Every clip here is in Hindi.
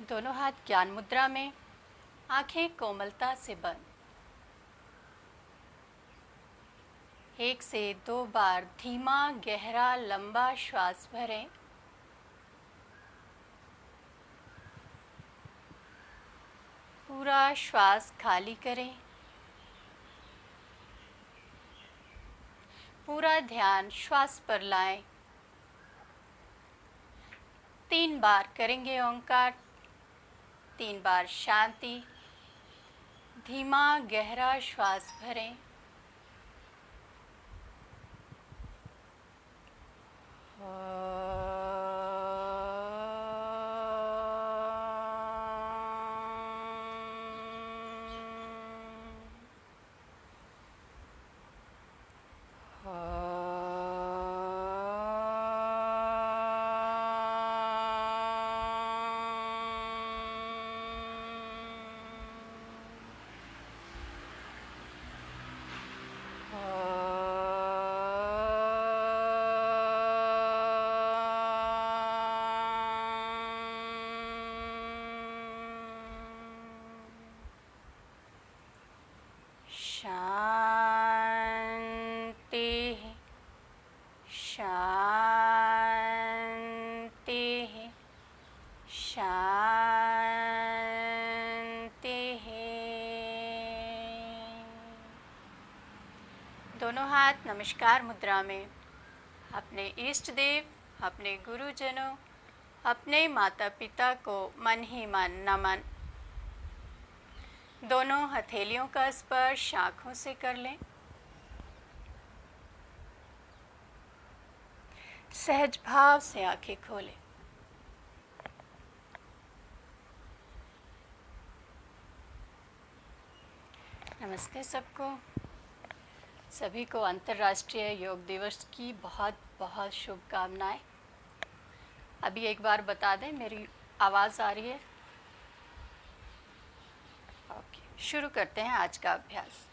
दोनों हाथ ज्ञान मुद्रा में, आंखें कोमलता से बंद। 1 से 2 बार धीमा गहरा लंबा श्वास भरें। पूरा श्वास खाली करें। पूरा ध्यान श्वास पर लाएं। 3 बार करेंगे ओंकार। 3 बार शांति। धीमा गहरा श्वास भरें। शांति शांति शांति। दोनों हाथ नमस्कार मुद्रा में। अपने इष्ट देव, अपने गुरुजनों, अपने माता पिता को मन ही मन नमन। दोनों हथेलियों का स्पर्श आँखों से कर लें। सहज भाव से आंखें खोलें। नमस्ते सबको। सभी को अंतर्राष्ट्रीय योग दिवस की बहुत बहुत शुभकामनाएं। अभी एक बार बता दें, मेरी आवाज़ आ रही है? ओके, शुरू करते हैं आज का अभ्यास।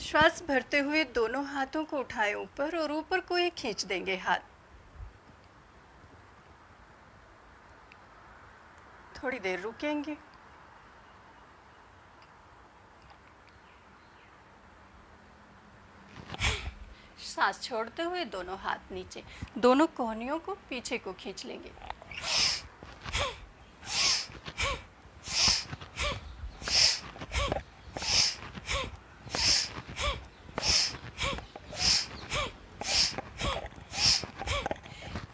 श्वास भरते हुए दोनों हाथों को उठाएं ऊपर और ऊपर को ही खींच देंगे हाथ। थोड़ी देर रुकेंगे। सांस छोड़ते हुए दोनों हाथ नीचे, दोनों कोहनियों को पीछे को खींच लेंगे।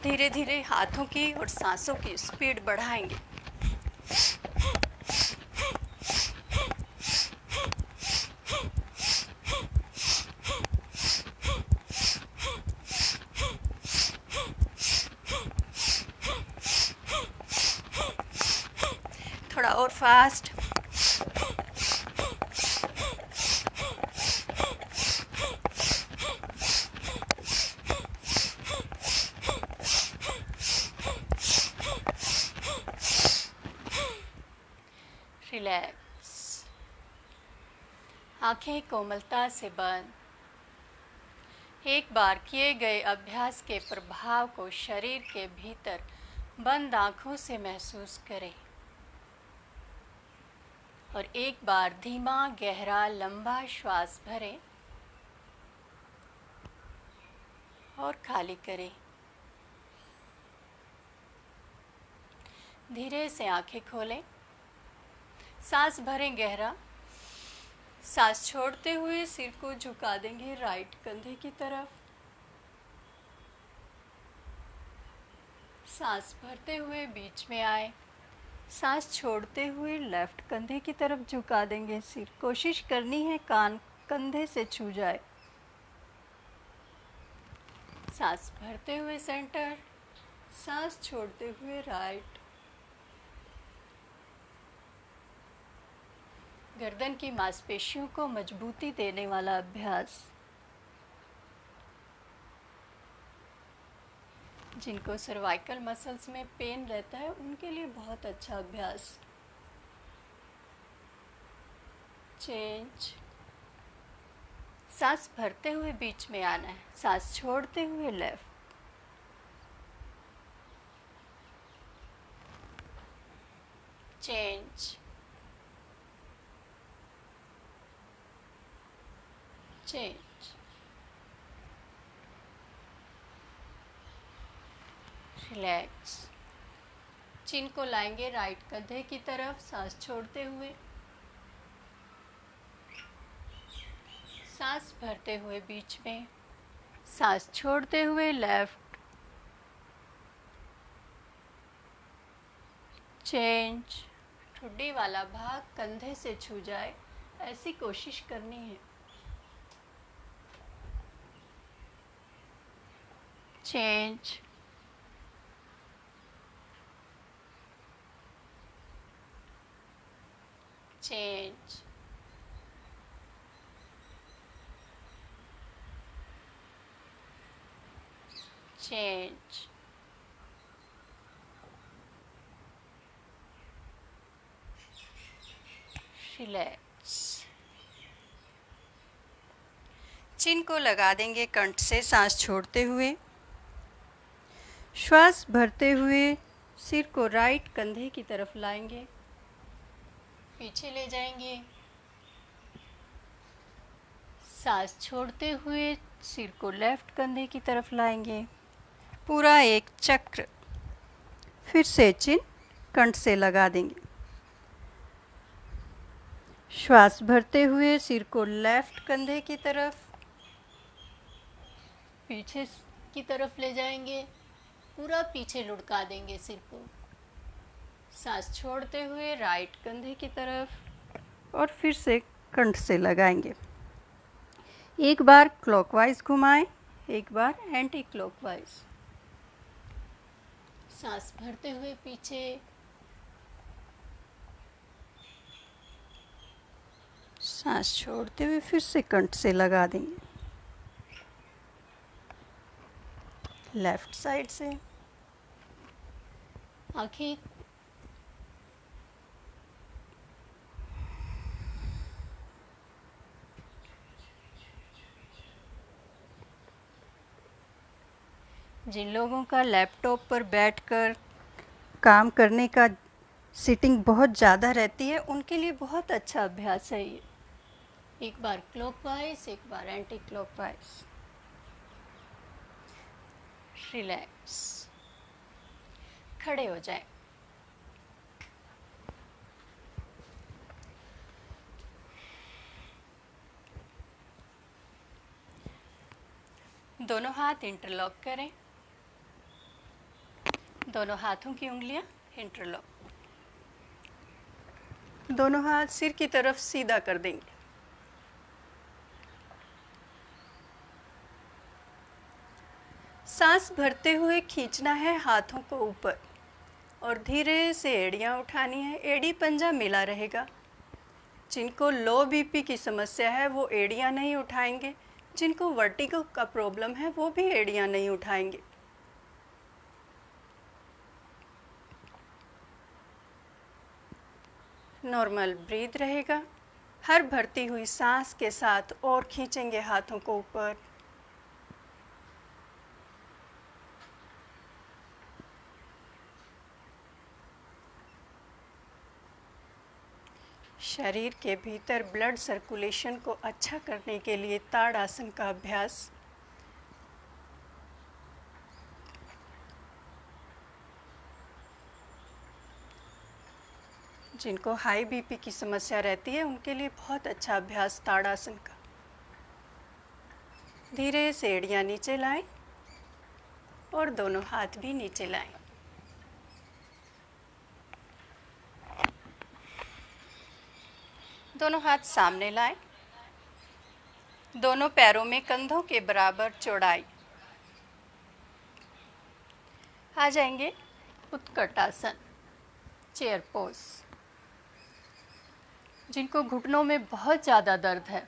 धीरे धीरे हाथों की और सांसों की स्पीड बढ़ाएंगे। थोड़ा और फास्ट। रिलैक्स। आंखें कोमलता से बंद। एक बार किए गए अभ्यास के प्रभाव को शरीर के भीतर बंद आंखों से महसूस करें और एक बार धीमा गहरा लंबा श्वास भरें और खाली करें। धीरे से आंखें खोलें। सांस भरें गहरा। सांस छोड़ते हुए सिर को झुका देंगे राइट कंधे की तरफ। सांस भरते हुए बीच में आए। सांस छोड़ते हुए लेफ्ट कंधे की तरफ झुका देंगे सिर। कोशिश करनी है कान कंधे से छू जाए। सांस भरते हुए सेंटर। सांस छोड़ते हुए राइट। गर्दन की मांसपेशियों को मजबूती देने वाला अभ्यास। जिनको सर्वाइकल मसल्स में पेन रहता है उनके लिए बहुत अच्छा अभ्यास। चेंज। सांस भरते हुए बीच में आना है। सांस छोड़ते हुए left. change, change, relax. Chin को लाएंगे राइट कंधे की तरफ, सांस छोड़ते हुए, सांस भरते हुए बीच में, सांस छोड़ते हुए लेफ्ट, चेंज। ठुड्डी वाला भाग कंधे से छू जाए ऐसी कोशिश करनी है। Change, change, change, relax. Chin को लगा देंगे कंठ से सांस छोड़ते हुए, श्वास भरते हुए सिर को राइट कंधे की तरफ लाएंगे, पीछे ले जाएंगे, सांस छोड़ते हुए सिर को लेफ्ट कंधे की तरफ लाएंगे, पूरा एक चक्र। फिर से चिन कंठ से लगा देंगे, श्वास भरते हुए सिर को लेफ्ट कंधे की तरफ, पीछे की तरफ ले जाएंगे, पूरा पीछे लुढ़का देंगे सिर को, सांस छोड़ते हुए राइट कंधे की तरफ और फिर से कंठ से लगाएंगे। एक बार क्लॉकवाइज घुमाएं, एक बार एंटी क्लॉकवाइज। सांस भरते हुए पीछे, सांस छोड़ते हुए फिर से कंठ से लगा देंगे। लेफ्ट साइड से आंखें जिन लोगों का लैपटॉप पर बैठकर काम करने का सिटिंग बहुत ज़्यादा रहती है, उनके लिए बहुत अच्छा अभ्यास है ये। एक बार क्लॉकवाइज, एक बार एंटी क्लॉकवाइज। रिलैक्स, खड़े हो जाएं। दोनों हाथ इंटरलॉक करें, दोनों हाथों की उंगलियां इंटरलॉक, दोनों हाथ सिर की तरफ सीधा कर देंगे। सांस भरते हुए खींचना है हाथों को ऊपर और धीरे से एड़ियां उठानी है, एड़ी पंजा मिला रहेगा। जिनको लो बीपी की समस्या है वो एड़ियां नहीं उठाएंगे, जिनको वर्टिगो का प्रॉब्लम है वो भी एड़ियां नहीं उठाएंगे। नॉर्मल ब्रीथ रहेगा। हर भरती हुई सांस के साथ और खींचेंगे हाथों को ऊपर। शरीर के भीतर ब्लड सर्कुलेशन को अच्छा करने के लिए ताड़ासन का अभ्यास। जिनको हाई बीपी की समस्या रहती है उनके लिए बहुत अच्छा अभ्यास ताड़ासन का। धीरे से एड़ियां नीचे लाएं और दोनों हाथ भी नीचे लाएं। दोनों हाथ सामने लाएं, दोनों पैरों में कंधों के बराबर चौड़ाई। आ जाएंगे उत्कटासन, चेयर पोज। जिनको घुटनों में बहुत ज़्यादा दर्द है,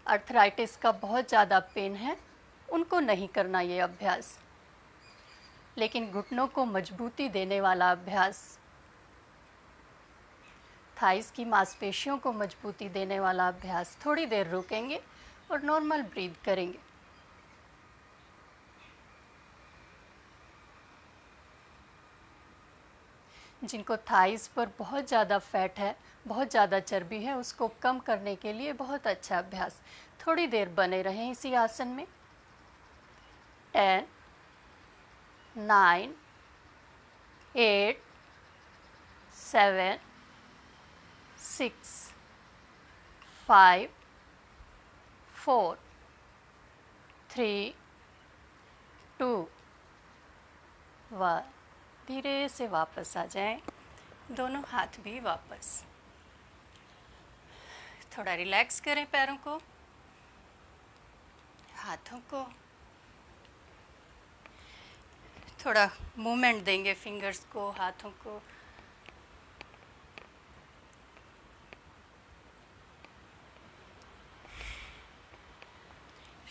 अर्थराइटिस का बहुत ज़्यादा पेन है, उनको नहीं करना ये अभ्यास, लेकिन घुटनों को मजबूती देने वाला अभ्यास, थाइस की मांसपेशियों को मजबूती देने वाला अभ्यास। थोड़ी देर रुकेंगे और नॉर्मल ब्रीथ करेंगे। जिनको थाइस पर बहुत ज़्यादा फैट है, बहुत ज़्यादा चर्बी है, उसको कम करने के लिए बहुत अच्छा अभ्यास। थोड़ी देर बने रहें इसी आसन में। 10, 9, 8, 7, 6, 5, 4, 3, 2, 1। धीरे से वापस आ जाएं, दोनों हाथ भी वापस। थोड़ा रिलैक्स करें पैरों को, हाथों को, थोड़ा मूवमेंट देंगे फिंगर्स को, हाथों को।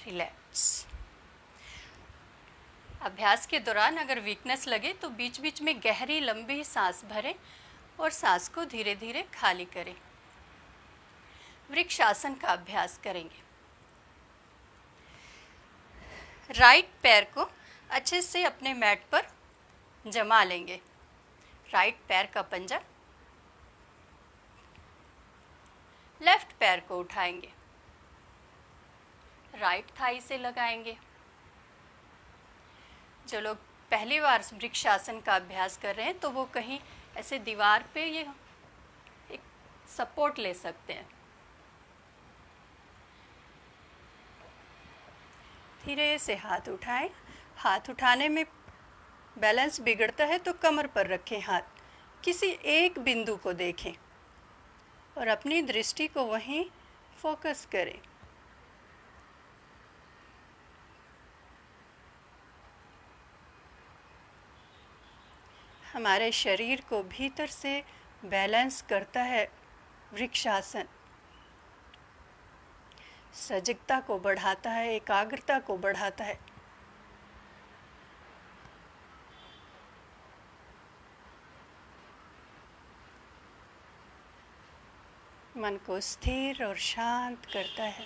रिलैक्स। अभ्यास के दौरान अगर वीकनेस लगे तो बीच बीच में गहरी लंबी सांस भरें और सांस को धीरे धीरे खाली करें। वृक्षासन का अभ्यास करेंगे। राइट पैर को अच्छे से अपने मैट पर जमा लेंगे। राइट पैर का पंजा लेफ्ट पैर को उठाएंगे, राइट थाई से लगाएंगे। जो लोग पहली बार वृक्षासन का अभ्यास कर रहे हैं तो वो कहीं ऐसे दीवार पे ये एक सपोर्ट ले सकते हैं। धीरे से हाथ उठाएं। हाथ उठाने में बैलेंस बिगड़ता है तो कमर पर रखें हाथ। किसी एक बिंदु को देखें और अपनी दृष्टि को वहीं फोकस करें। हमारे शरीर को भीतर से बैलेंस करता है वृक्षासन। सजगता को बढ़ाता है, एकाग्रता को बढ़ाता है। मन को स्थिर और शांत करता है।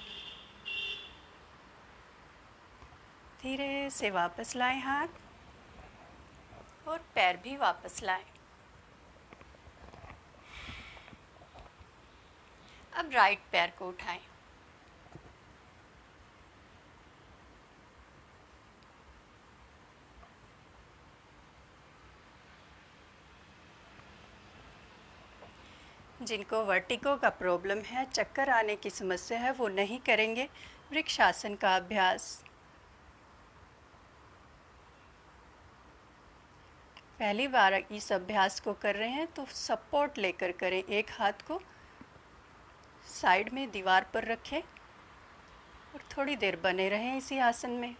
धीरे से वापस लाएं हाथ और पैर भी वापस लाएं। अब राइट पैर को उठाएं। जिनको वर्टिगो का प्रॉब्लम है, चक्कर आने की समस्या है, वो नहीं करेंगे वृक्षासन का अभ्यास। पहली बार इस अभ्यास को कर रहे हैं तो सपोर्ट लेकर करें। एक हाथ को साइड में दीवार पर रखें और थोड़ी देर बने रहें इसी आसन में।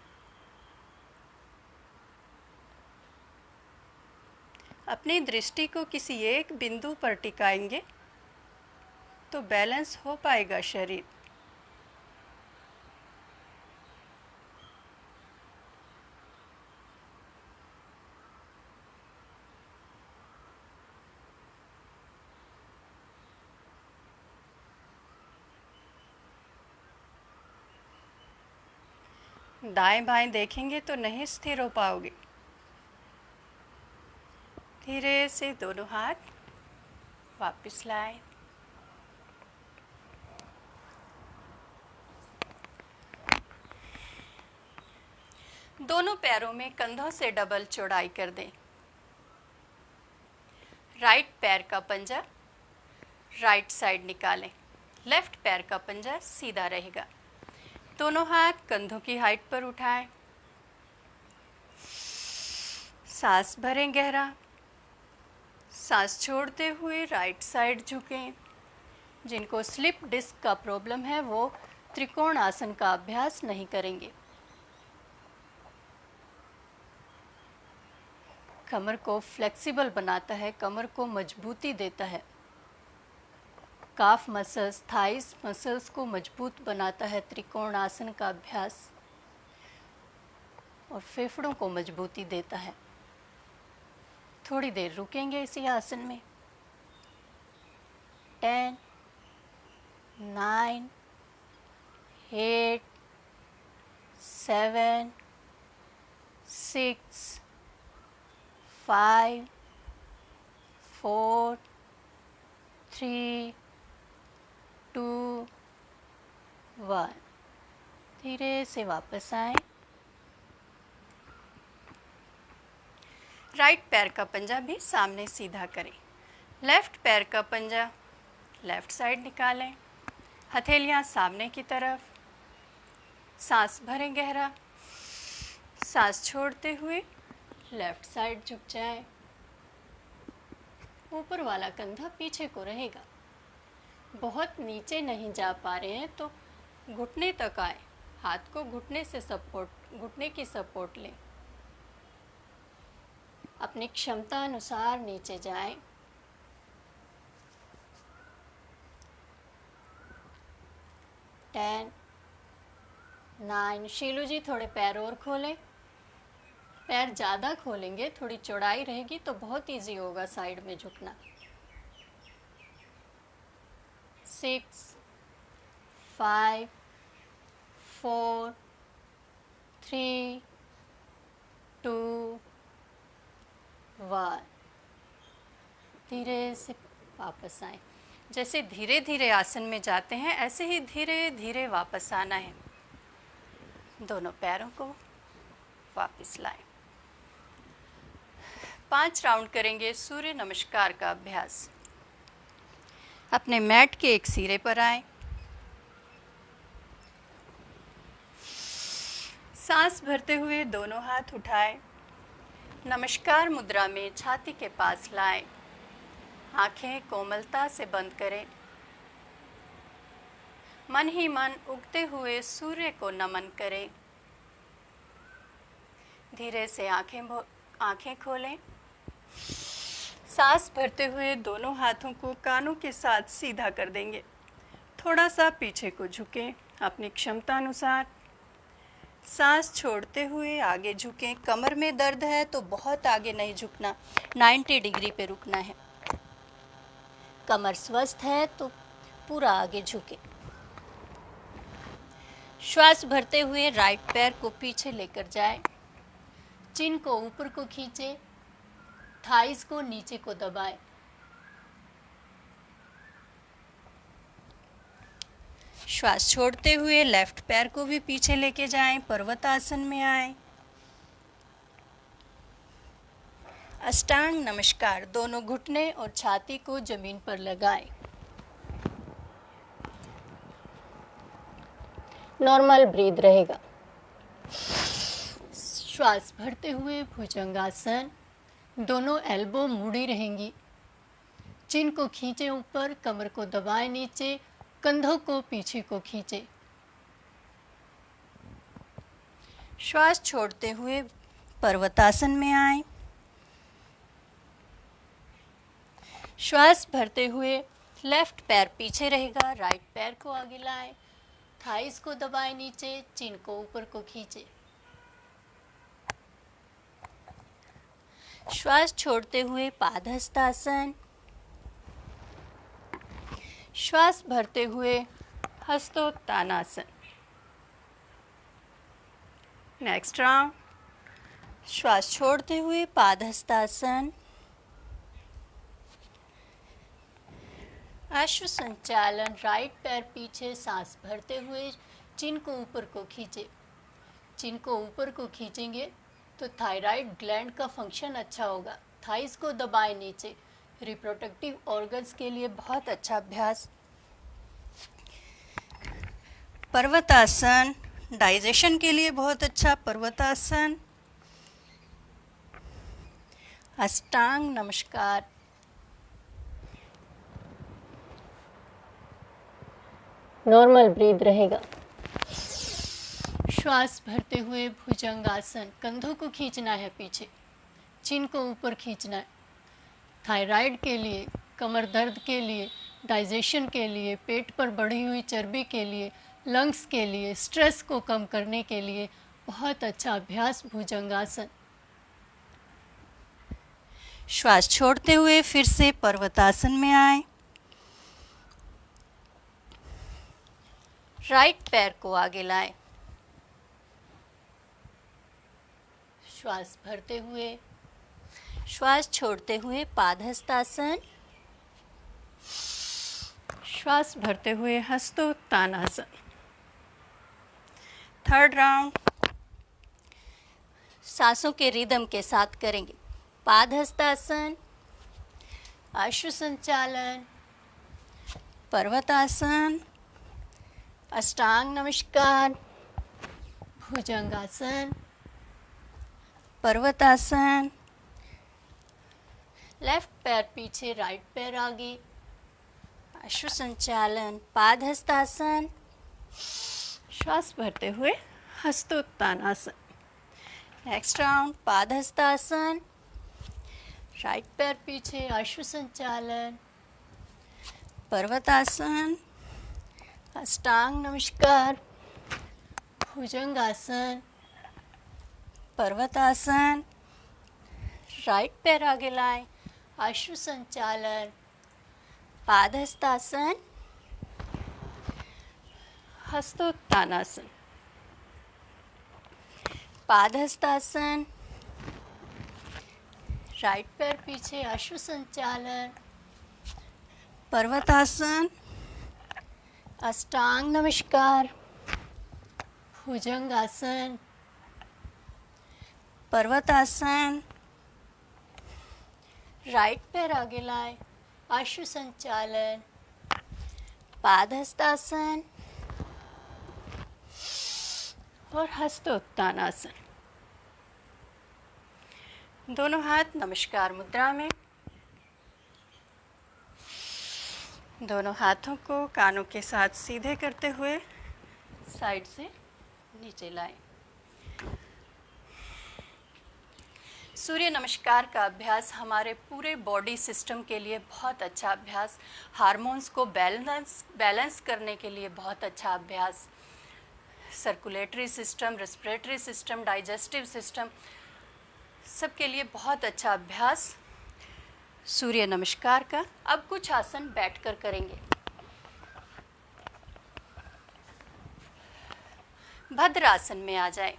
अपनी दृष्टि को किसी एक बिंदु पर टिकाएंगे तो बैलेंस हो पाएगा शरीर। दाएं बाएं देखेंगे तो नहीं स्थिर हो पाओगे। धीरे से दोनों हाथ वापस लाएं। दोनों पैरों में कंधों से डबल चौड़ाई कर दें। राइट पैर का पंजा राइट साइड निकालें। लेफ्ट पैर का पंजा सीधा रहेगा। दोनों हाथ कंधों की हाइट पर उठाएं। सांस भरें गहरा। सांस छोड़ते हुए राइट साइड झुकें। जिनको स्लिप डिस्क का प्रॉब्लम है वो त्रिकोण आसन का अभ्यास नहीं करेंगे। कमर को फ्लेक्सिबल बनाता है, कमर को मजबूती देता है। काफ मसल्स, थाइस मसल्स को मजबूत बनाता है त्रिकोण आसन का अभ्यास, और फेफड़ों को मजबूती देता है। थोड़ी देर रुकेंगे इसी आसन में। 10, 9, 8, 7, 6, 5, 4 3 2 1। धीरे से वापस आए। राइट पैर का पंजा भी सामने सीधा करें। लेफ्ट पैर का पंजा लेफ्ट साइड निकालें। हथेलियां सामने की तरफ। सांस भरें गहरा। सांस छोड़ते हुए लेफ्ट साइड झुक जाए। ऊपर वाला कंधा पीछे को रहेगा। बहुत नीचे नहीं जा पा रहे हैं तो घुटने तक आए। हाथ को घुटने से घुटने की सपोर्ट लें। अपनी क्षमता अनुसार नीचे जाएं। 10 9। शीलू जी थोड़े पैर और खोलें। पैर ज़्यादा खोलेंगे, थोड़ी चौड़ाई रहेगी तो बहुत इजी होगा साइड में झुकना। 6 5 4 3 2 1। धीरे से वापस आए। जैसे धीरे धीरे आसन में जाते हैं ऐसे ही धीरे धीरे वापस आना है। दोनों पैरों को वापस लाएं। 5 राउंड करेंगे सूर्य नमस्कार का अभ्यास। अपने मैट के एक सिरे पर आए। सांस भरते हुए दोनों हाथ उठाएं। नमस्कार मुद्रा में छाती के पास लाएं। आंखें कोमलता से बंद करें। मन ही मन उगते हुए सूर्य को नमन करें। धीरे से आंखें खोलें। सांस भरते हुए दोनों हाथों को कानों के साथ सीधा कर देंगे। थोड़ा सा पीछे को झुकें अपनी क्षमता अनुसार। सांस छोड़ते हुए आगे झुकें। कमर में दर्द है तो बहुत आगे नहीं झुकना, 90 डिग्री पे रुकना है। कमर स्वस्थ है तो पूरा आगे झुके। श्वास भरते हुए राइट पैर को पीछे लेकर जाए। चिन को ऊपर को खींचे। थाइस को नीचे को दबाएं। श्वास छोड़ते हुए लेफ्ट पैर को भी पीछे लेके जाएं। पर्वतासन में आए। अष्टांग नमस्कार। दोनों घुटने और छाती को जमीन पर लगाएं। नॉर्मल ब्रीथ रहेगा। श्वास भरते हुए भुजंगासन। दोनों एल्बो मुड़ी रहेंगी। चिन को खींचे ऊपर, कमर को दबाएं नीचे, कंधों को पीछे को खींचे। श्वास छोड़ते हुए पर्वतासन में आए। श्वास भरते हुए लेफ्ट पैर पीछे रहेगा, राइट पैर को आगे लाएं। थाइस को दबाएं नीचे, चिन को ऊपर को खींचे। श्वास छोड़ते हुए पादहस्तासन। श्वास भरते हुए हस्तोत्तानासन। Next round. श्वास छोड़ते हुए पादहस्तासन। अश्व संचालन। राइट पैर पीछे, सांस भरते हुए चिन को ऊपर को खींचे। चिन को ऊपर को खींचेंगे तो थायराइड ग्लैंड का फंक्शन अच्छा होगा। थाइस को दबाएं नीचे। रिप्रोडक्टिव ऑर्गन्स के लिए बहुत अच्छा अभ्यास। पर्वतासन डाइजेशन के लिए बहुत अच्छा। पर्वतासन। अष्टांग नमस्कार। नॉर्मल ब्रीथ रहेगा। श्वास भरते हुए भुजंगासन। कंधों को खींचना है पीछे, चिन को ऊपर खींचना है। थायराइड के लिए, कमर दर्द के लिए, डाइजेशन के लिए, पेट पर बढ़ी हुई चर्बी के लिए, लंग्स के लिए, स्ट्रेस को कम करने के लिए बहुत अच्छा अभ्यास भुजंगासन। श्वास छोड़ते हुए फिर से पर्वतासन में आए। राइट पैर को आगे लाएं। श्वास भरते हुए श्वास छोड़ते हुए पादहस्तासन, श्वास भरते हुए हस्तोत्तानासन। थर्ड राउंड सांसों के रिदम के साथ करेंगे। पादहस्तासन, अश्व संचालन, पर्वतासन, अष्टांग नमस्कार, भुजंगासन, पर्वतासन, लेफ्ट पैर पीछे राइट पैर आगे, अश्व संचालन, पादहस्तासन, श्वास भरते हुए हस्तोत्तानासन। नेक्स्ट राउंड पादहस्तासन, राइट पैर पीछे, अश्व संचालन, पर्वतासन, अष्टांग नमस्कार, भुजंगासन, पर्वतासन, राइट पैर आगे लाएं, अश्व संचालन, पादहस्तासन, हस्तोत्तानासन। पादहस्तासन, राइट पैर पीछे, अश्व संचालन, पर्वतासन, अष्टांग नमस्कार, भुजंगासन, पर्वतासन, राइट पैर आगे लाएं, अश्व संचालन, पादहस्तासन और हस्तोत्तानासन। दोनों हाथ नमस्कार मुद्रा में। दोनों हाथों को कानों के साथ सीधे करते हुए साइड से नीचे लाएं। सूर्य नमस्कार का अभ्यास हमारे पूरे बॉडी सिस्टम के लिए बहुत अच्छा अभ्यास, हार्मोन्स को बैलेंस करने के लिए बहुत अच्छा अभ्यास, circulatory system, respiratory system, digestive system, सबके लिए बहुत अच्छा अभ्यास सूर्य नमस्कार का। अब कुछ आसन बैठकर करेंगे। भद्रासन में आ जाएं।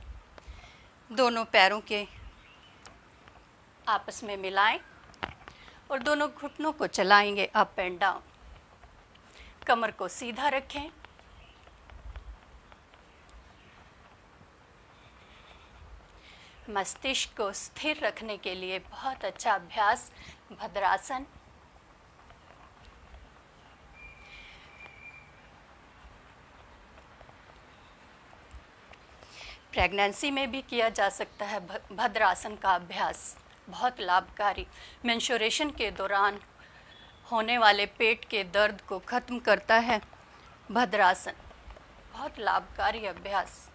दोनों पैरों के आपस में मिलाएं और दोनों घुटनों को चलाएंगे अप एंड डाउन। कमर को सीधा रखें। मस्तिष्क को स्थिर रखने के लिए बहुत अच्छा अभ्यास भद्रासन। प्रेगनेंसी में भी किया जा सकता है भद्रासन का अभ्यास, बहुत लाभकारी। मेंस्ट्रुएशन के दौरान होने वाले पेट के दर्द को ख़त्म करता है भद्रासन, बहुत लाभकारी अभ्यास।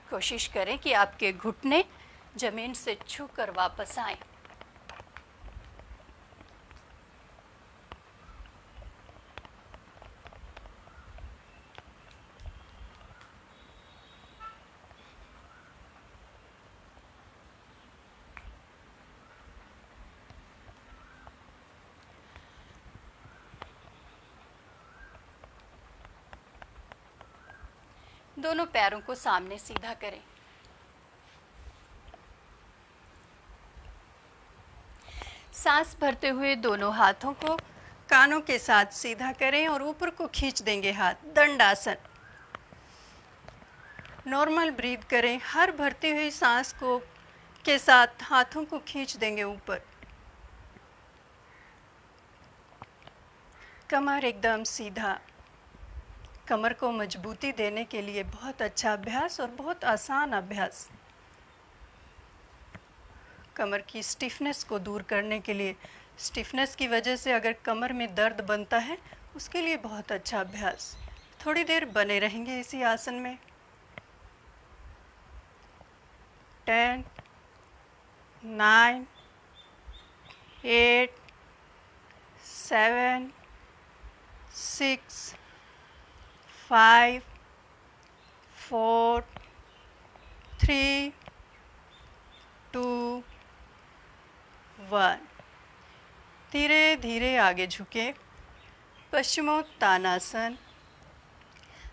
कोशिश करें कि आपके घुटने ज़मीन से छूकर वापस आएं। दोनों पैरों को सामने सीधा करें। सांस भरते हुए दोनों हाथों को कानों के साथ सीधा करें और ऊपर को खींच देंगे हाथ, दंडासन। नॉर्मल ब्रीथ करें। हर भरती हुई सांस को के साथ हाथों को खींच देंगे ऊपर। कमर एकदम सीधा। कमर को मजबूती देने के लिए बहुत अच्छा अभ्यास और बहुत आसान अभ्यास। कमर की स्टिफनेस को दूर करने के लिए, स्टिफनेस की वजह से अगर कमर में दर्द बनता है, उसके लिए बहुत अच्छा अभ्यास। थोड़ी देर बने रहेंगे इसी आसन में। 10, 9, 8, 7, 6, 5, 4, 3, 2, 1। धीरे धीरे आगे झुके। पश्चिमोत्तानासन।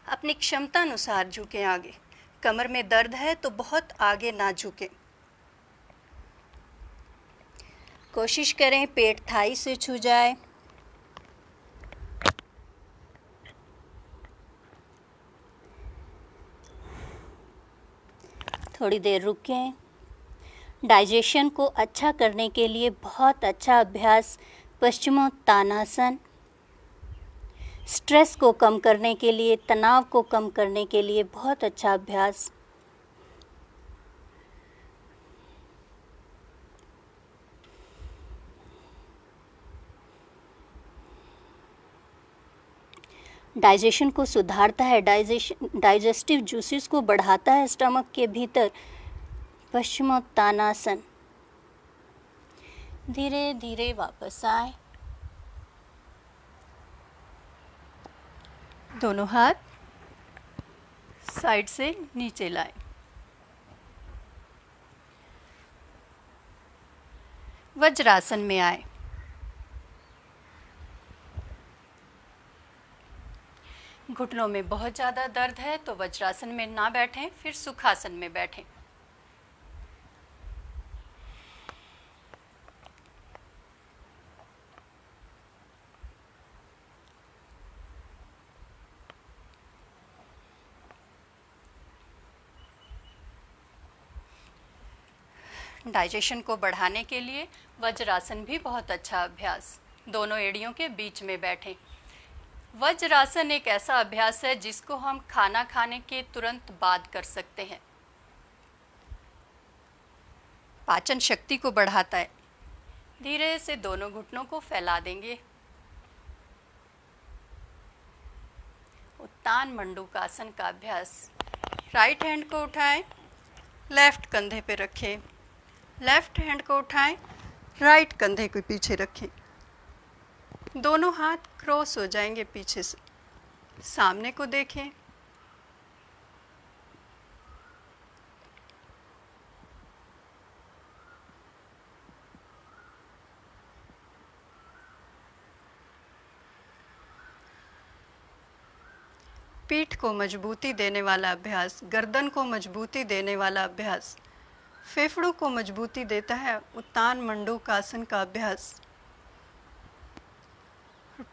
अपनी क्षमता अनुसार झुकें आगे। कमर में दर्द है तो बहुत आगे ना झुकें। कोशिश करें पेट थाई से छू जाए। थोड़ी देर रुकें। डाइजेशन को अच्छा करने के लिए बहुत अच्छा अभ्यास पश्चिमोत्तानासन। स्ट्रेस को कम करने के लिए, तनाव को कम करने के लिए बहुत अच्छा अभ्यास। डाइजेशन को सुधारता है, डाइजेस्टिव जूसेस को बढ़ाता है स्टमक के भीतर। पश्चिमोत्तानासन। धीरे धीरे वापस आए। दोनों हाथ साइड से नीचे लाएं। वज्रासन में आए। घुटनों में बहुत ज़्यादा दर्द है तो वज्रासन में ना बैठें, फिर सुखासन में बैठें। डाइजेशन को बढ़ाने के लिए वज्रासन भी बहुत अच्छा अभ्यास। दोनों एड़ियों के बीच में बैठें। वज्रासन एक ऐसा अभ्यास है जिसको हम खाना खाने के तुरंत बाद कर सकते हैं। पाचन शक्ति को बढ़ाता है। धीरे से दोनों घुटनों को फैला देंगे। उत्तान मंडूकासन का अभ्यास। राइट हैंड को उठाएं, लेफ्ट कंधे पे रखें। लेफ्ट हैंड को उठाएं, राइट कंधे के पीछे रखें। दोनों हाथ क्रॉस हो जाएंगे पीछे से। सामने को देखें। पीठ को मजबूती देने वाला अभ्यास, गर्दन को मजबूती देने वाला अभ्यास, फेफड़ों को मजबूती देता है उत्तान मंडूकासन का अभ्यास।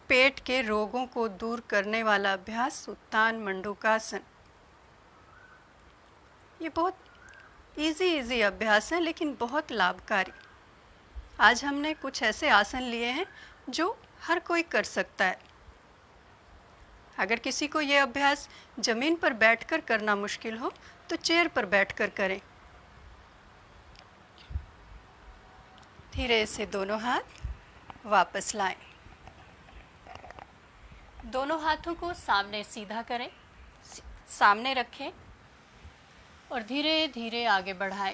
पेट के रोगों को दूर करने वाला अभ्यास उत्तान मंडूकासन। ये बहुत इजी अभ्यास है लेकिन बहुत लाभकारी। आज हमने कुछ ऐसे आसन लिए हैं जो हर कोई कर सकता है। अगर किसी को ये अभ्यास ज़मीन पर बैठकर करना मुश्किल हो तो चेयर पर बैठकर करें। धीरे से दोनों हाथ वापस लाएं। दोनों हाथों को सामने सीधा करें, सामने रखें और धीरे धीरे आगे बढ़ाएं।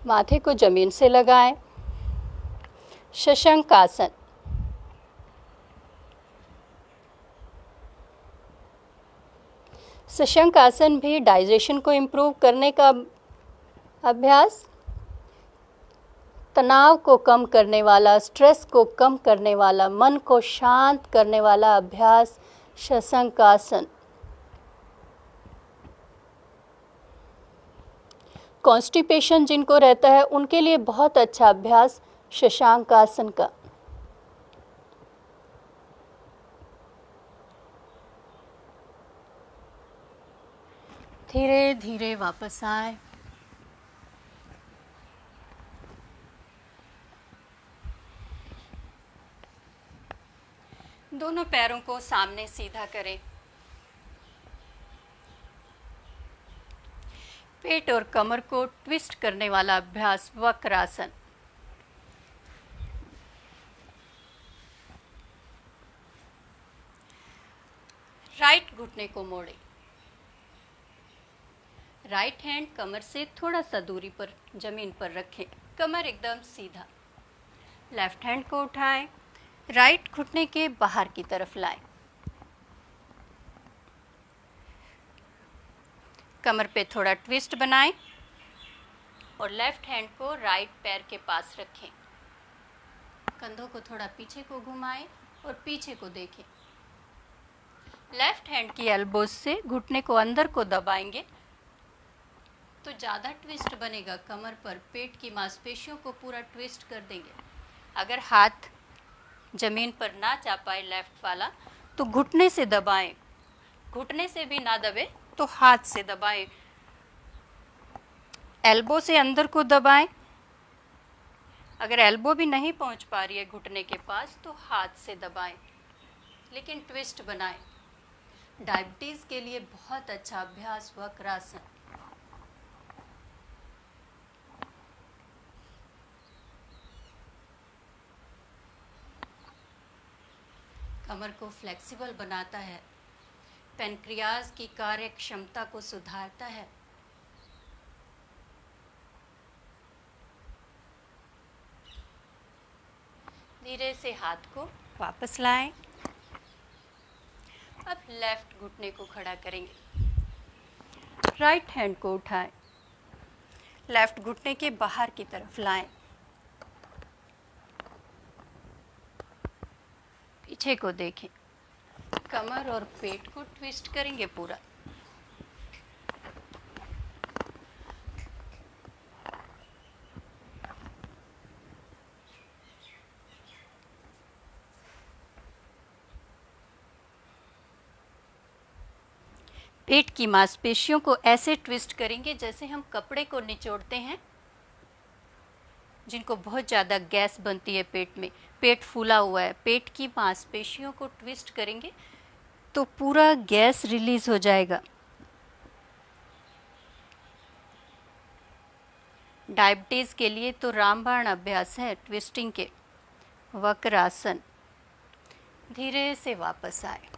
माथे को जमीन से लगाएं। शशंक आसन। शशंक आसन भी डाइजेशन को इम्प्रूव करने का अभ्यास, तनाव को कम करने वाला, स्ट्रेस को कम करने वाला, मन को शांत करने वाला अभ्यास शशंक आसन। कॉन्स्टिपेशन जिनको रहता है उनके लिए बहुत अच्छा अभ्यास शशांक आसन का। धीरे धीरे वापस आए। दोनों पैरों को सामने सीधा करें। पेट और कमर को ट्विस्ट करने वाला अभ्यास वक्रासन। राइट घुटने को मोड़ें। राइट हैंड कमर से थोड़ा सा दूरी पर जमीन पर रखें। कमर एकदम सीधा। लेफ्ट हैंड को उठाएं, राइट घुटने के बाहर की तरफ लाएं। कमर पे थोड़ा ट्विस्ट बनाएं और लेफ्ट हैंड को राइट पैर के पास रखें। कंधों को थोड़ा पीछे को घुमाएं और पीछे को देखें। लेफ्ट हैंड की एल्बोज से घुटने को अंदर को दबाएंगे तो ज़्यादा ट्विस्ट बनेगा कमर पर, पेट की मांसपेशियों को पूरा ट्विस्ट कर देंगे। अगर हाथ ज़मीन पर ना जा पाए लेफ्ट वाला तो घुटने से दबाएं, घुटने से भी ना दबे तो हाथ से दबाएं, एल्बो से अंदर को दबाएं। अगर एल्बो भी नहीं पहुंच पा रही है घुटने के पास तो हाथ से दबाएं, लेकिन ट्विस्ट बनाएं। डायबिटीज़ के लिए बहुत अच्छा अभ्यास वक्रासन। कमर को फ्लेक्सिबल बनाता है, पैनक्रियाज की कार्य क्षमता को सुधारता है। धीरे से हाथ को वापस लाएं। अब लेफ्ट घुटने को खड़ा करेंगे, राइट हैंड को उठाएं, लेफ्ट घुटने के बाहर की तरफ लाएं, पीछे को देखें, कमर और पेट को ट्विस्ट करेंगे पूरा। पेट की मांसपेशियों को ऐसे ट्विस्ट करेंगे जैसे हम कपड़े को निचोड़ते हैं, जिनको बहुत ज़्यादा गैस बनती है पेट में, पेट फूला हुआ है, पेट की मांसपेशियों को ट्विस्ट करेंगे तो पूरा गैस रिलीज हो जाएगा। डायबिटीज़ के लिए तो रामबाण अभ्यास है ट्विस्टिंग के, वक्रासन। धीरे से वापस आए।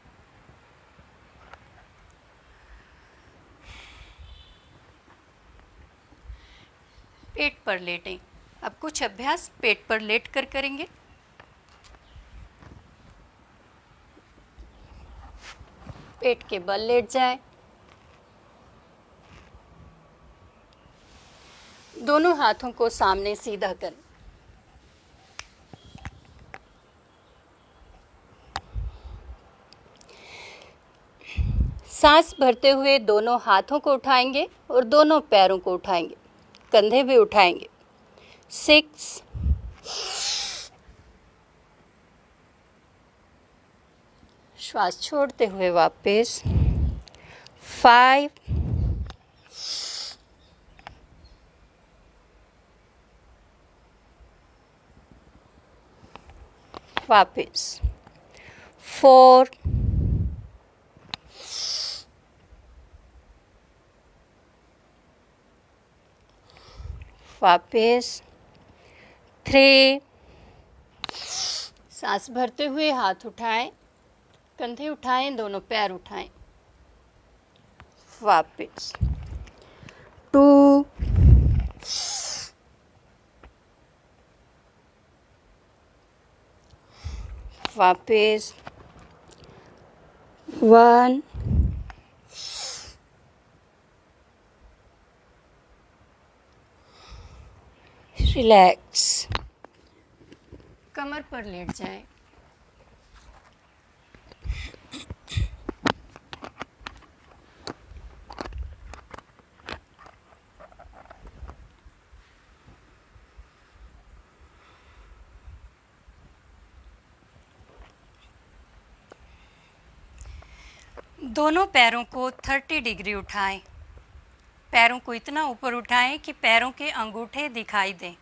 पेट पर लेटें। अब कुछ अभ्यास पेट पर लेट कर करेंगे। पेट के बल लेट जाए, दोनों हाथों को सामने सीधा करें, सांस भरते हुए दोनों हाथों को उठाएंगे और दोनों पैरों को उठाएंगे, कंधे भी उठाएंगे। 6, श्वास छोड़ते हुए वापस। 5, वापस। 4, वापस। 3, सांस भरते हुए हाथ उठाएं, कंधे उठाएं, दोनों पैर उठाएं, वापस। 2, वापस। 1, रिलैक्स। कमर पर लेट जाएं। दोनों पैरों को 30 डिग्री उठाएं। पैरों को इतना ऊपर उठाएं कि पैरों के अंगूठे दिखाई दें।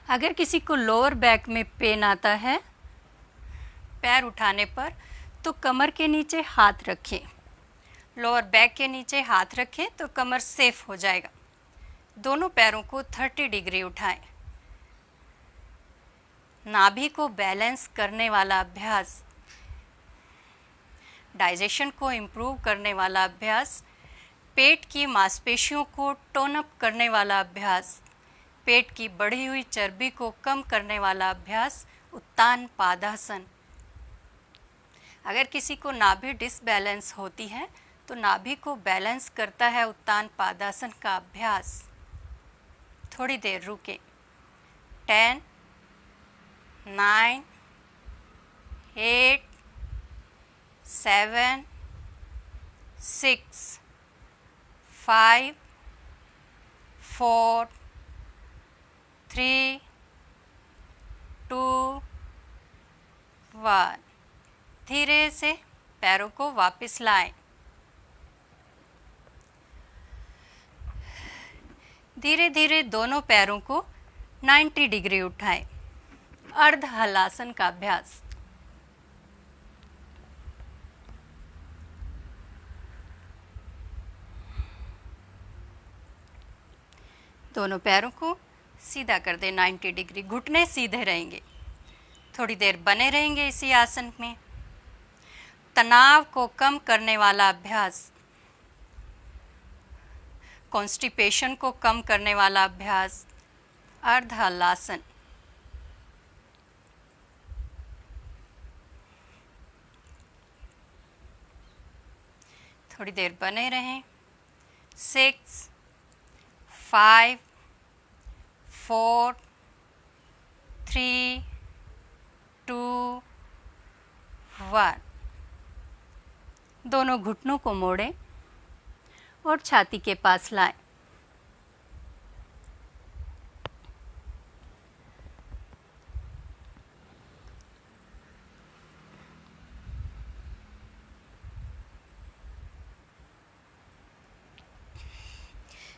अगर किसी को लोअर बैक में पेन आता है पैर उठाने पर तो कमर के नीचे हाथ रखें, लोअर बैक के नीचे हाथ रखें तो कमर सेफ हो जाएगा। दोनों पैरों को 30 डिग्री उठाएं। नाभि को बैलेंस करने वाला अभ्यास, डाइजेशन को इम्प्रूव करने वाला अभ्यास, पेट की मांसपेशियों को टोन अप करने वाला अभ्यास, पेट की बढ़ी हुई चर्बी को कम करने वाला अभ्यास, उत्तान पादासन। अगर किसी को नाभि डिसबैलेंस होती है तो नाभि को बैलेंस करता है उत्तान पादासन का अभ्यास। थोड़ी देर रुके। 10, 9, 8, 7 6 5 4 3 2 1। धीरे से पैरों को वापस लाएं। धीरे धीरे दोनों पैरों को 90 डिग्री उठाएं। अर्ध हलासन का अभ्यास। दोनों पैरों को सीधा कर दें 90 डिग्री। घुटने सीधे रहेंगे। थोड़ी देर बने रहेंगे इसी आसन में। तनाव को कम करने वाला अभ्यास, कॉन्स्टिपेशन को कम करने वाला अभ्यास, अर्ध हलासन। थोड़ी देर बने रहें। 6 5 4 3 2 1। दोनों घुटनों को मोड़ें और छाती के पास लाएं।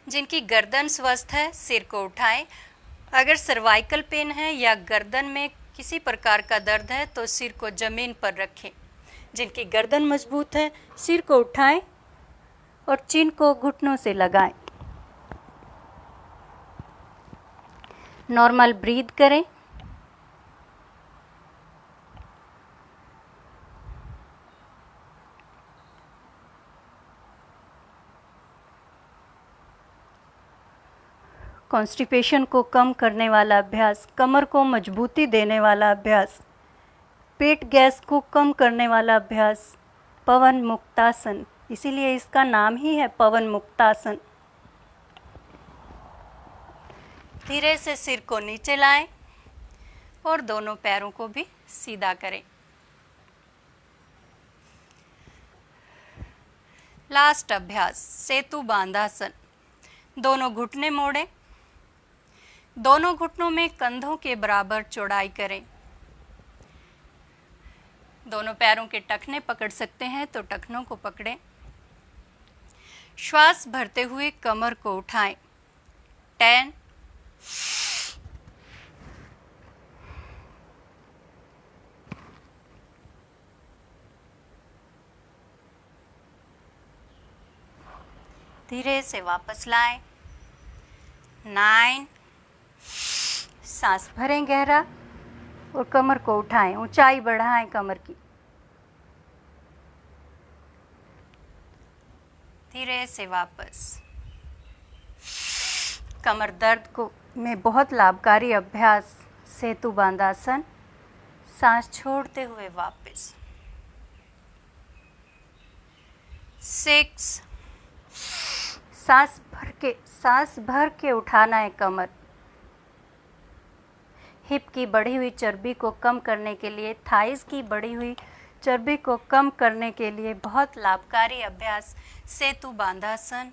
जिनकी गर्दन स्वस्थ है, सिर को उठाएं। अगर सर्वाइकल पेन है या गर्दन में किसी प्रकार का दर्द है तो सिर को जमीन पर रखें। जिनकी गर्दन मजबूत है, सिर को उठाएं और चिन को घुटनों से लगाएं। नॉर्मल ब्रीथ करें। कॉन्स्टिपेशन को कम करने वाला अभ्यास, कमर को मजबूती देने वाला अभ्यास, पेट गैस को कम करने वाला अभ्यास, पवन मुक्तासन। इसीलिए इसका नाम ही है पवन मुक्तासन। धीरे से सिर को नीचे लाएं और दोनों पैरों को भी सीधा करें। लास्ट अभ्यास सेतु बांधासन। दोनों घुटने मोड़ें। दोनों घुटनों में कंधों के बराबर चौड़ाई करें। दोनों पैरों के टखने पकड़ सकते हैं तो टखनों को पकड़ें। श्वास भरते हुए कमर को उठाएं। 10 धीरे से वापस लाएं। 9 सांस भरें गहरा और कमर को उठाएं, ऊंचाई बढ़ाएं कमर की। धीरे से वापस। कमर दर्द को में बहुत लाभकारी अभ्यास सेतु बांधासन। सांस छोड़ते हुए वापस। 6 सांस भर के उठाना है कमर। हिप की बढ़ी हुई चर्बी को कम करने के लिए, थाइस की बढ़ी हुई चर्बी को कम करने के लिए बहुत लाभकारी अभ्यास सेतु बांधासन।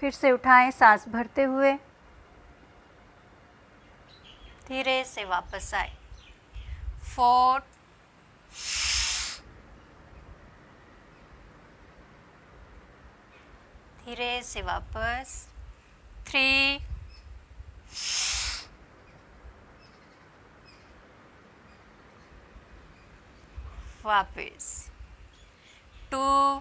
फिर से उठाएं सांस भरते हुए। धीरे से वापस आए। 4 धीरे से वापस। 3 वापस। 2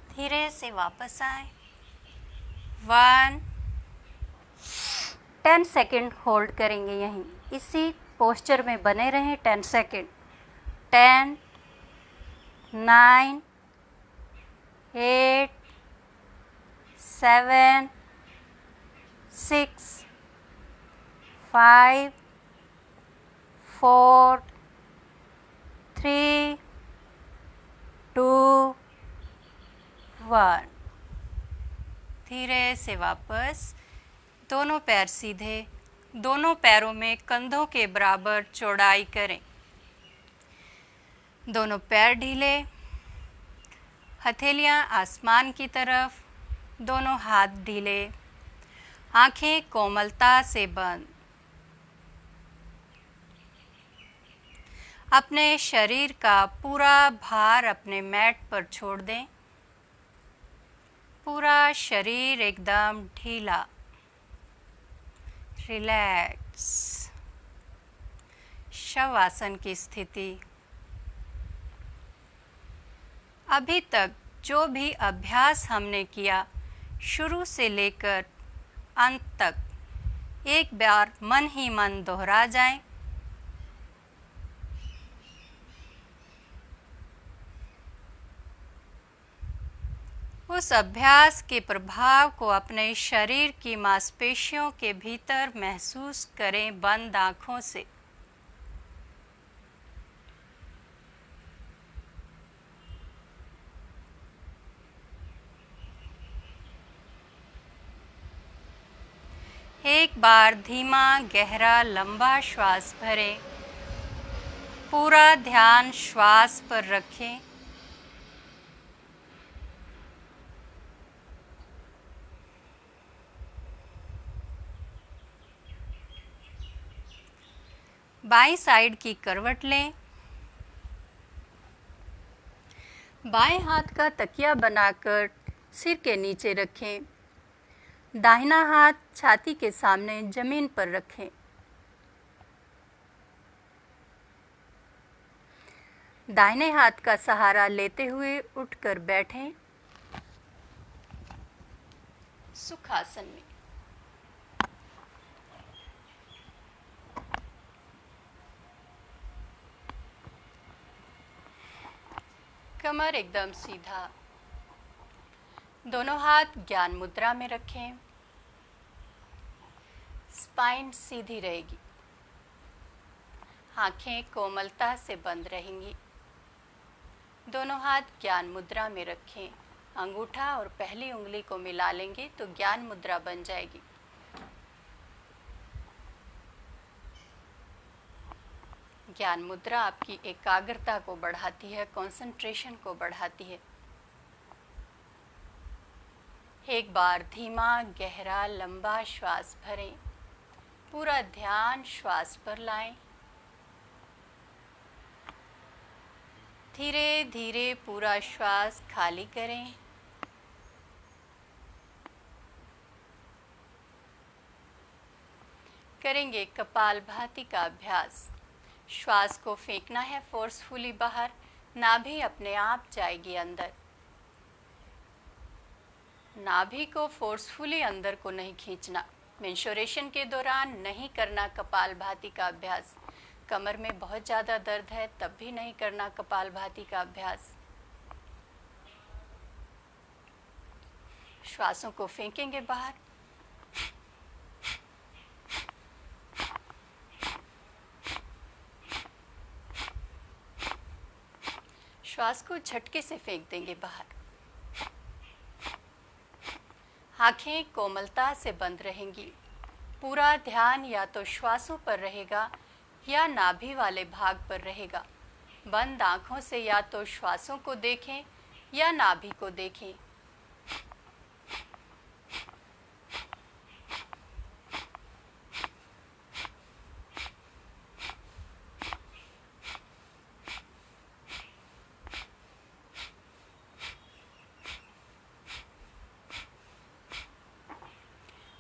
धीरे से वापस आए। 1 10 सेकेंड होल्ड करेंगे यहीं, इसी पोस्चर में बने रहें 10 सेकेंड। 10 9 8 7 6 5 4 3 2 1। धीरे से वापस। दोनों पैर सीधे, दोनों पैरों में कंधों के बराबर चौड़ाई करें। दोनों पैर ढीले, हथेलियां आसमान की तरफ, दोनों हाथ ढीले, आंखें कोमलता से बंद। अपने शरीर का पूरा भार अपने मैट पर छोड़ दें। पूरा शरीर एकदम ढीला, रिलैक्स। शवासन की स्थिति। अभी तक जो भी अभ्यास हमने किया, शुरू से लेकर अंत तक एक बार मन ही मन दोहरा जाएं। उस अभ्यास के प्रभाव को अपने शरीर की मांसपेशियों के भीतर महसूस करें बंद आँखों से। एक बार धीमा, गहरा, लंबा श्वास भरें। पूरा ध्यान श्वास पर रखें। बाईं साइड की करवट लें। बाएं हाथ का तकिया बनाकर सिर के नीचे रखें। दाहिना हाथ छाती के सामने जमीन पर रखें। दाहिने हाथ का सहारा लेते हुए उठकर बैठें। सुखासन में। कमर एकदम सीधा। दोनों हाथ ज्ञान मुद्रा में रखें। स्पाइन सीधी रहेगी। आंखें कोमलता से बंद रहेंगी। दोनों हाथ ज्ञान मुद्रा में रखें। अंगूठा और पहली उंगली को मिला लेंगे तो ज्ञान मुद्रा बन जाएगी। ज्ञान मुद्रा आपकी एकाग्रता को बढ़ाती है, कंसंट्रेशन को बढ़ाती है। एक बार धीमा, गहरा, लंबा श्वास भरें। पूरा ध्यान श्वास पर लाएं। धीरे धीरे पूरा श्वास खाली करें। करेंगे कपालभाति का अभ्यास। श्वास को फेंकना है फोर्सफुली बाहर, नाभि अपने आप जाएगी अंदर। नाभि को फोर्सफुली अंदर को नहीं खींचना। मेंस्ट्रुएशन के दौरान नहीं करना कपालभाति का अभ्यास। कमर में बहुत ज़्यादा दर्द है तब भी नहीं करना कपालभाति का अभ्यास। श्वासों को फेंकेंगे बाहर। श्वास को झटके से फेंक देंगे बाहर। आंखें कोमलता से बंद रहेंगी। पूरा ध्यान या तो श्वासों पर रहेगा या नाभि वाले भाग पर रहेगा। बंद आंखों से या तो श्वासों को देखें या नाभि को देखें।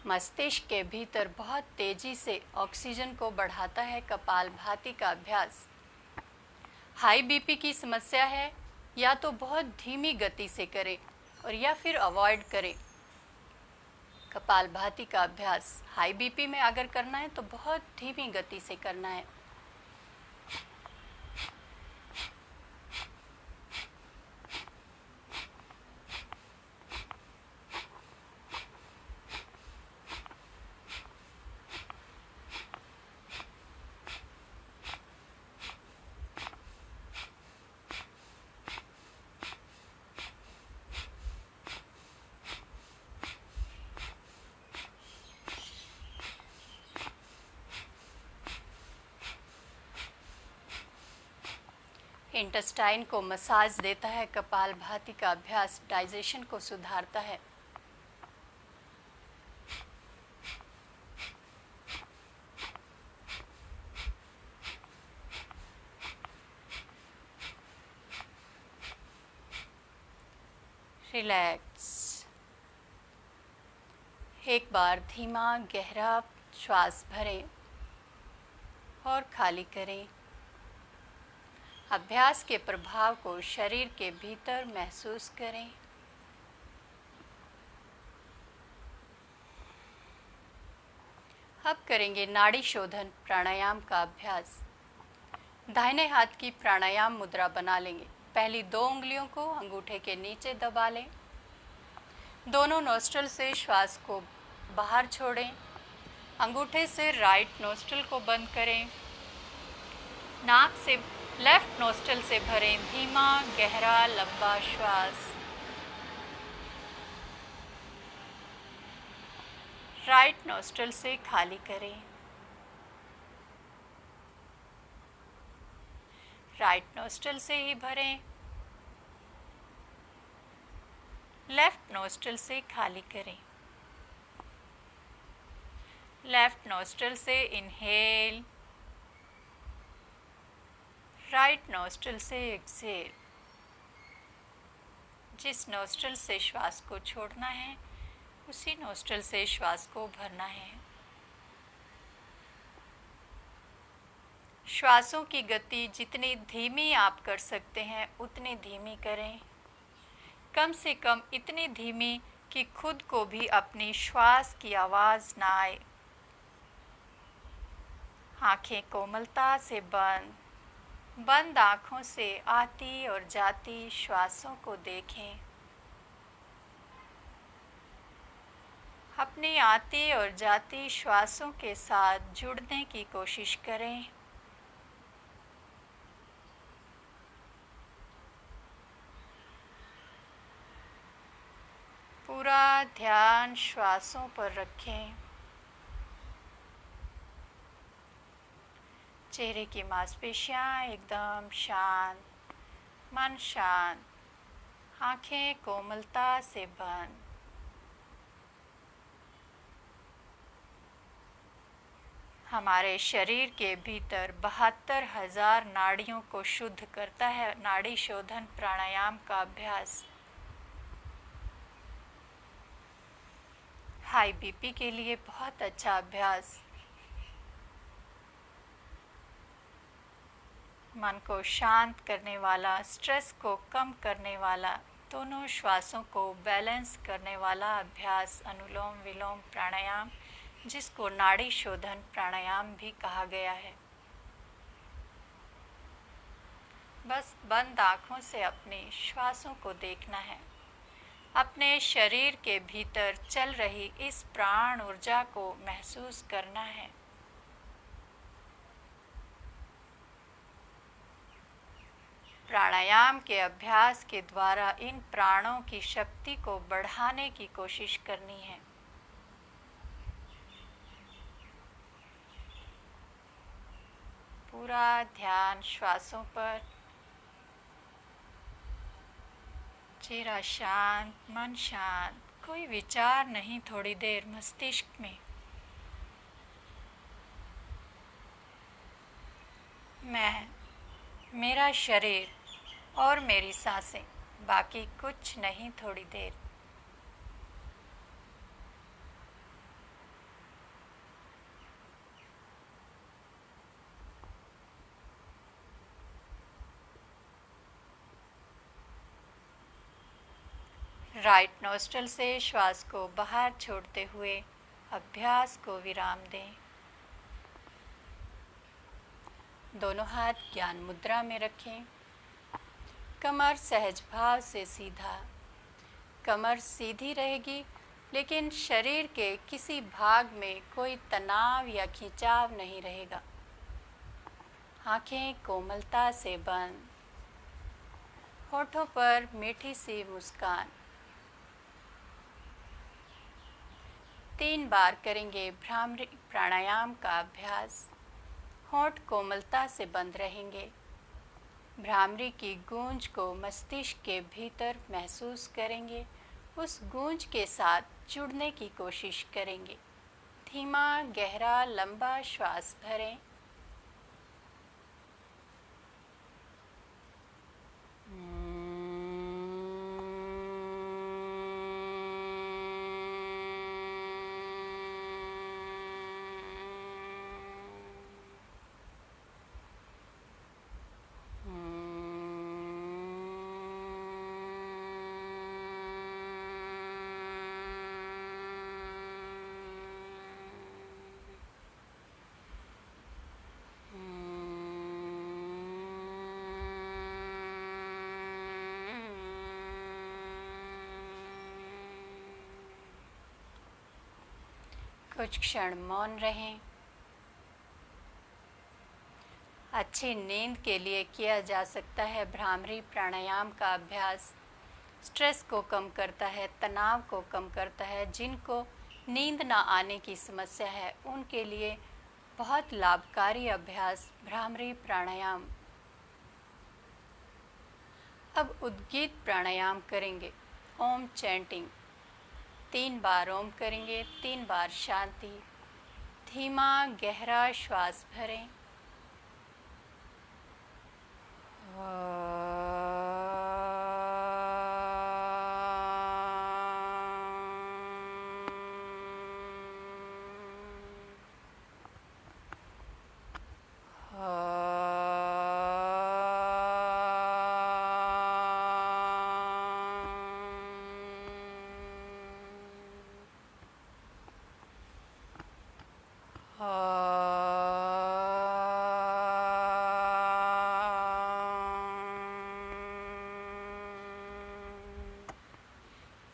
मस्तिष्क के भीतर बहुत तेजी से ऑक्सीजन को बढ़ाता है कपालभाति का अभ्यास। हाई बीपी की समस्या है, या तो बहुत धीमी गति से करें और या फिर अवॉइड करें कपालभाति का अभ्यास। हाई बीपी में अगर करना है तो बहुत धीमी गति से करना है। इंटेस्टाइन को मसाज देता है। कपालभाति का अभ्यास डाइजेशन को सुधारता है। रिलैक्स। एक बार धीमा गहरा श्वास भरें और खाली करें। अभ्यास के प्रभाव को शरीर के भीतर महसूस करें। अब करेंगे नाड़ी शोधन प्राणायाम का अभ्यास। दाहिने हाथ की प्राणायाम मुद्रा बना लेंगे। पहली 2 उंगलियों को अंगूठे के नीचे दबा लें। दोनों नोस्ट्रल से श्वास को बाहर छोड़ें। अंगूठे से राइट नोस्ट्रल को बंद करें। नाक से लेफ्ट नोस्ट्रल से भरें धीमा गहरा लंबा श्वास। राइट नोस्ट्रल से खाली करें। राइट नोस्ट्रल से ही भरें। लेफ्ट नोस्ट्रल से खाली करें। लेफ्ट नोस्ट्रल से इनहेल। राइट नोस्ट्रल से एक्सहेल। जिस नोस्ट्रल से श्वास को छोड़ना है उसी नोस्ट्रल से श्वास को भरना है। श्वासों की गति जितनी धीमी आप कर सकते हैं उतनी धीमी करें। कम से कम इतनी धीमी कि खुद को भी अपनी श्वास की आवाज़ ना आए। आंखें कोमलता से बंद आँखों से आती और जाती श्वासों को देखें। अपनी आती और जाती श्वासों के साथ जुड़ने की कोशिश करें। पूरा ध्यान श्वासों पर रखें। चेहरे की मांसपेशियां एकदम शांत, मन शांत, आंखें कोमलता से बंद। हमारे शरीर के भीतर 72,000 नाड़ियों को शुद्ध करता है नाड़ी शोधन प्राणायाम का अभ्यास। हाई बीपी के लिए बहुत अच्छा अभ्यास। मन को शांत करने वाला, स्ट्रेस को कम करने वाला, दोनों श्वासों को बैलेंस करने वाला अभ्यास अनुलोम विलोम प्राणायाम, जिसको नाड़ी शोधन प्राणायाम भी कहा गया है। बस बंद आँखों से अपनी श्वासों को देखना है। अपने शरीर के भीतर चल रही इस प्राण ऊर्जा को महसूस करना है। प्राणायाम के अभ्यास के द्वारा इन प्राणों की शक्ति को बढ़ाने की कोशिश करनी है। पूरा ध्यान श्वासों पर। चेहरा शांत, मन शांत, कोई विचार नहीं। थोड़ी देर मस्तिष्क में मैं, मेरा शरीर और मेरी सांसें, बाकी कुछ नहीं। थोड़ी देर राइट नोस्ट्रल से श्वास को बाहर छोड़ते हुए अभ्यास को विराम दें। दोनों हाथ ज्ञान मुद्रा में रखें। कमर सहज भाव से सीधा। कमर सीधी रहेगी लेकिन शरीर के किसी भाग में कोई तनाव या खिंचाव नहीं रहेगा। आंखें कोमलता से बंद। होठों पर मीठी सी मुस्कान। 3 बार करेंगे भ्रामरी प्राणायाम का अभ्यास। होठ कोमलता से बंद रहेंगे। भ्रामरी की गूंज को मस्तिष्क के भीतर महसूस करेंगे। उस गूंज के साथ जुड़ने की कोशिश करेंगे। धीमा गहरा लंबा श्वास भरें। कुछ क्षण मौन रहें। अच्छी नींद के लिए किया जा सकता है भ्रामरी प्राणायाम का अभ्यास। स्ट्रेस को कम करता है, तनाव को कम करता है। जिनको नींद ना आने की समस्या है उनके लिए बहुत लाभकारी अभ्यास भ्रामरी प्राणायाम। अब उद्गीत प्राणायाम करेंगे। ओम चैंटिंग 3 बार ओम करेंगे, 3 बार शांति। धीमा गहरा श्वास भरें।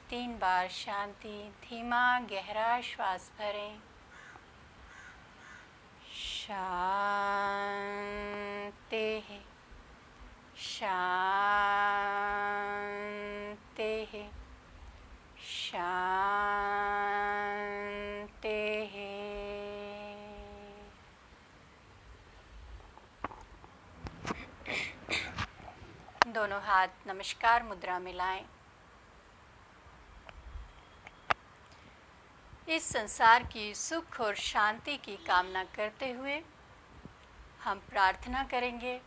तीन बार शांति। धीमा गहरा श्वास भरें। शांति शांति शांति। दोनों हाथ नमस्कार मुद्रा में लाएं। इस संसार की सुख और शांति की कामना करते हुए हम प्रार्थना करेंगे।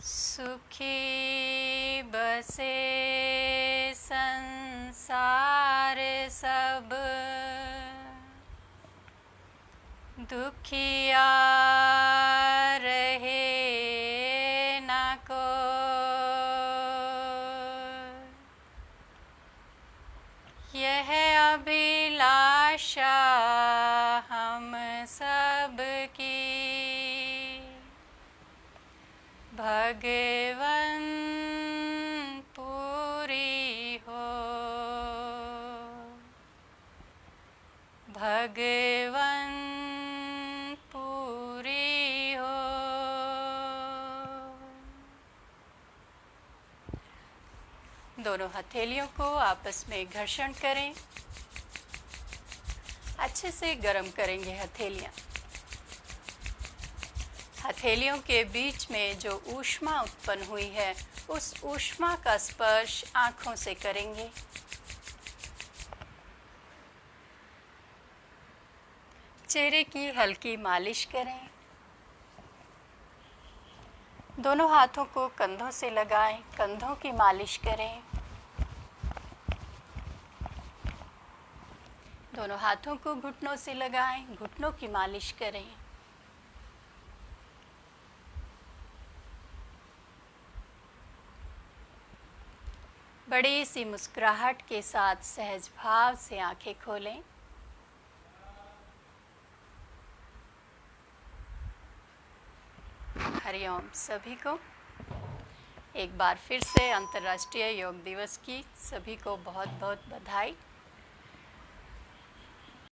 सुखी बसे संसार सब, दुखिया रहे न कोई। यह अभिलाषा हम सब की भगवन पूरी हो। भगवन पूरी हो। दोनों हथेलियों को आपस में घर्षण करें। अच्छे से गर्म करेंगे हथेलियां। हथेलियों के बीच में जो ऊष्मा उत्पन्न हुई है उस ऊष्मा का स्पर्श आँखों से करेंगे। चेहरे की हल्की मालिश करें। दोनों हाथों को कंधों से लगाएं, कंधों की मालिश करें। दोनों हाथों को घुटनों से लगाएं, घुटनों की मालिश करें। बड़ी सी मुस्कुराहट के साथ सहज भाव से आंखें खोलें। हरिओम सभी को। एक बार फिर से अंतर्राष्ट्रीय योग दिवस की सभी को बहुत बहुत बधाई।